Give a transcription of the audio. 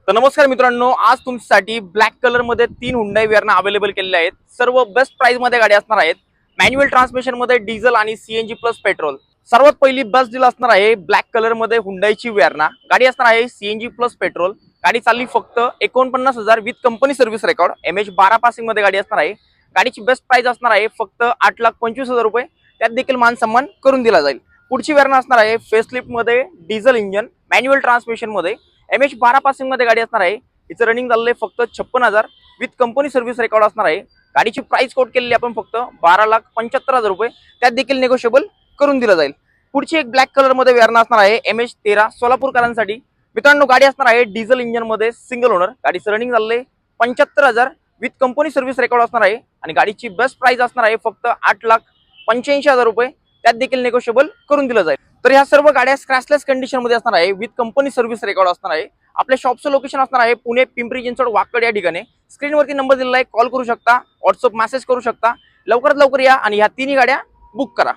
तर नमस्कार मित्रांनो, आज तुमच्यासाठी ब्लॅक कलर मध्ये 3 हुंडाई वेरना अवेलेबल केलेले आहेत। सर्व बेस्ट प्राइस मध्ये गाडी असणार आहेत। मॅन्युअल ट्रान्समिशन मध्ये डिझेल आणि सीएनजी प्लस पेट्रोल। सर्वात पहिली बेस्ट डील असणार आहे ब्लॅक कलर मध्ये हुंडाईची वेरना। गाडी असणार आहे सीएनजी प्लस पेट्रोल। गाडी चालली फक्त 49,000 with company service record. MH12 passing मध्ये गाडी असणार आहे। गाडीची बेस्ट प्राइस असणार आहे फक्त 8,25,000 रुपये। त्यात देखील मान सन्मान करून दिला जाईल। पुढची वेरना असणार आहे फेसलिफ्ट मध्ये डिझेल इंजन मॅन्युअल ट्रान्समिशन मध्ये। MH12 पासिंग मध्ये गाडी असणार आहे। हिचं रनिंग झालेलं आहे फक्त 56,000 विथ कंपनी सर्व्हिस रेकॉर्ड असणार आहे। गाडीची प्राइस कोट केलेली आपण फक्त 12,75,000 रुपये। त्यात देखील नेगोशिएबल करून दिलं जाईल। पुढची एक ब्लॅक कलर मध्ये वेरना असणार आहे MH13 सोलापूरकरांसाठी। मित्रांनो, गाडी असणार आहे डिझेल इंजन मध्ये सिंगल ओनर। गाडीचं रनिंग झालेलं आहे 75,000 विथ कंपनी सर्व्हिस रेकॉर्ड असणार आहे आणि गाडीची बेस्ट प्राइस असणार आहे फक्त 8,85,000 रुपये। त्यात देखील नेगोशिएबल करून दिलं जाईल। तर ह्या सर्व गाड्या स्क्रॅचलेस कंडिशन मध्ये असणार आहे विथ कंपनी सर्व्हिस रेकॉर्ड असणार आहे। आपल्या शॉपचं लोकेशन असणार आहे पुणे पिंपरी चिंचवड वाकड या ठिकाणी। स्क्रीनवरती नंबर दिलेला आहे, कॉल करू शकता, व्हॉट्सअप मेसेज करू शकता। लवकरात लवकर या आणि ह्या तिन्ही गाड्या बुक करा।